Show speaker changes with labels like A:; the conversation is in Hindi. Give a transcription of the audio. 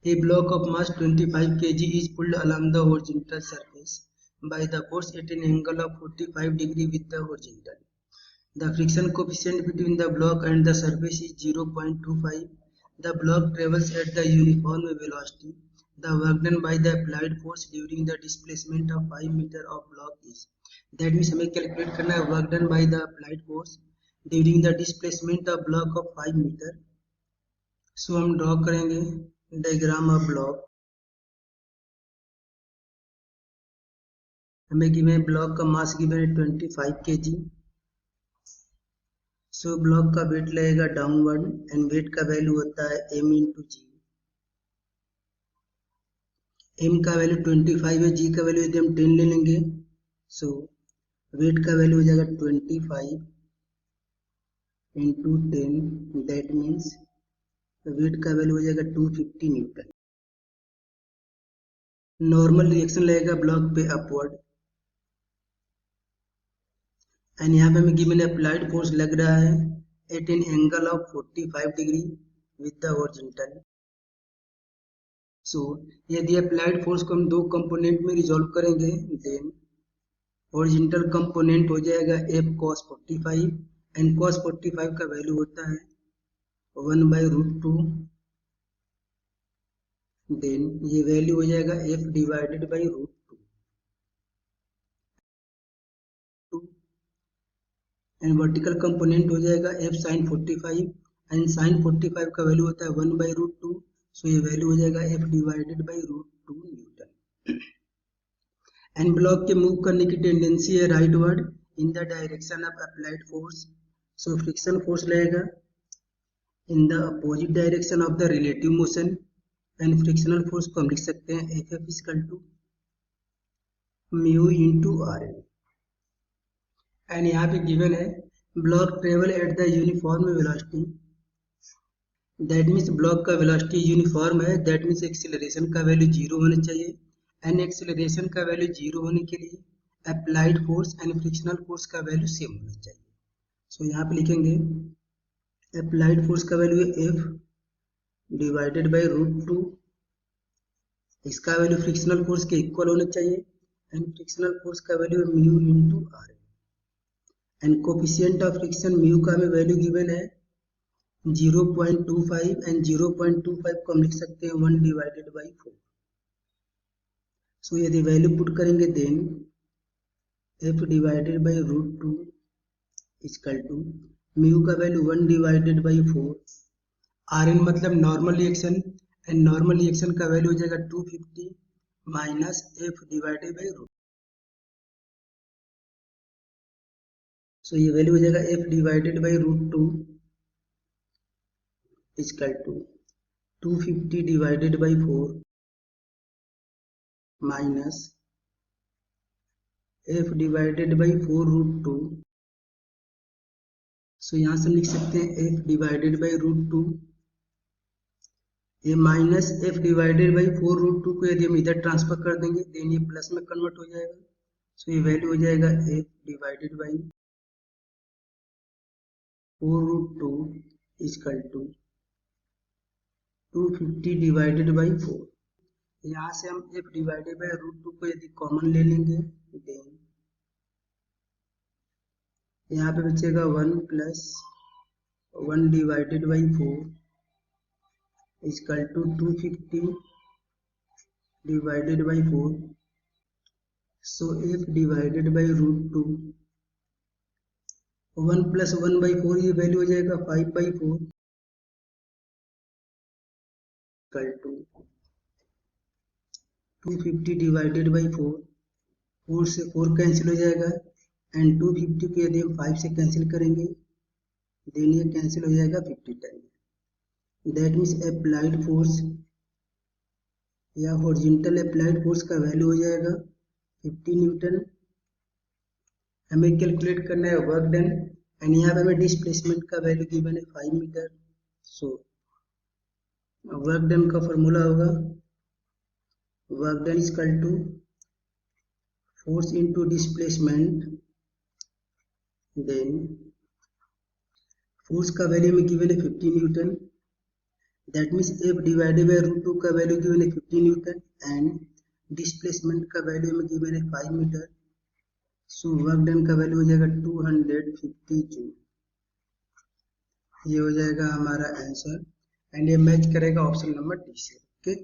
A: A block of mass 25 kg is pulled along the horizontal surface by the force at an angle of 45 degree with the horizontal. The friction coefficient between the block and the surface is 0.25. The block travels at the uniform velocity. The work done by the applied force during the displacement of 5 meter of block is. That means हमें कैलकुलेट करना है work done by the applied force during the displacement of block of 5 metre. So हम ड्रॉ करेंगे डायग्राम ऑफ ब्लॉक. हमें गिवन ब्लॉक का मास गिवन है 25 kg. सो ब्लॉक का वेट लगेगा डाउनवर्ड एंड वेट का वैल्यू होता है m इंटू जी. m का वैल्यू 25 है, g का वैल्यू यदि हम 10 ले लेंगे सो वेट का वैल्यू हो जाएगा 25 इंटू 10. दैट मीन्स वेट का वैल्यू हो जाएगा 250 न्यूटन. नॉर्मल रिएक्शन लगेगा ब्लॉक पे अपवर्ड एंड यहाँ पे हमें गिवन अप्लाइड फोर्स लग रहा है at an angle of 45 degree with the horizontal. So यदि अप्लाइड फोर्स को हम दो कंपोनेंट में रिजॉल्व करेंगे देन हॉरिजॉन्टल कंपोनेंट हो जाएगा f cos 45 एंड cos 45 का वैल्यू होता है 1/√2. देन ये वैल्यू हो जाएगा f divided by √2. And vertical component हो जाएगा f sin 45 एंड sin 45 का वैल्यू होता है 1/√2. सो ये वैल्यू हो जाएगा f divided by √2 newton. And block के मूव करने की टेंडेंसी है rightward in the direction of applied force. So friction force लगेगा in the opposite direction of the relative motion and frictional force को हम लिख सकते हैं Ff equal to mu into Rn. And यहाँ पे गिवन है block travel at the uniform velocity. That means block का वेलोसिटी यूनिफॉर्म है. दैट मीन्स एक्सीलरेशन का वैल्यू 0 होना चाहिए एंड एक्सीलरेशन का वैल्यू 0 होने के लिए applied force and frictional force का वैल्यू सेम होना चाहिए. सो यहाँ पे लिखेंगे अप्लाइड फोर्स का वैल्यू है F डिवाइडेड बाई √2. इसका वैल्यू फ्रिक्शनल फोर्स के इक्वल होना चाहिए एंड फ्रिक्शनल फोर्स का वैल्यू है mu into Rn. And coefficient of friction mu का हमें वैल्यू गिवन है 0.25 एंड 0.25 को हम लिख सकते हैं 1 डिवाइडेड बाई 4. सो यदि वैल्यू पुट करेंगे then f divided by √2 equal to mu का वैल्यू 1 डिवाइडेड बाई 4. Rn मतलब normal reaction and normal reaction का वैल्यू हो जाएगा 250 minus f divided by √2. So ये वैल्यू हो जाएगा f divided by √2 equal to 250 divided by 4 minus f divided by 4√2. So यहाँ से हम लिख सकते हैं f डिवाइडेड बाई √2. ये माइनस f डिवाइडेड बाई 4√2 को यदि हम इधर ट्रांसफर कर देंगे देन ये प्लस में कन्वर्ट हो जाएगा. सो ये वैल्यू हो जाएगा f divided by 4√2 equal to 250 divided by 4. यहाँ से हम f डिवाइडेड बाई √2 को यदि कॉमन ले लेंगे देन यहाँ पे बचेगा 1 plus 1 divided by 4 equal to 250 divided by 4. So f divided by √2 1 plus 1 by 4 ये वैल्यू हो जाएगा 5/4 इक्वल टू 250 डिवाइडेड बाई 4. 4 से 4 कैंसिल हो जाएगा एंड 250 को यदि हम 5 से कैंसिल करेंगे देन ये कैंसिल हो जाएगा 50 time. That means applied force या हॉरिजॉन्टल अप्लाइड फोर्स का वैल्यू हो जाएगा 50 न्यूटन. हमें कैलकुलेट करना है वर्क डन एंड यहाँ पे हमें डिस्प्लेसमेंट का वैल्यू गिवन है 5 मीटर. सो वर्क डन का फॉर्मूला होगा work done equal to force into displacement. Then force का वैल्यू में गिवन है 50 newton. That means F divided by root two का वैल्यू गिवन है 50 न्यूटन एंड डिस्प्लेसमेंट का वैल्यू में गिवन है 5 मीटर। सो वर्क डन का वैल्यू हो जाएगा 250 जूल। ये हो जाएगा हमारा आंसर एंड ये मैच करेगा ऑप्शन नंबर डी से। ओके।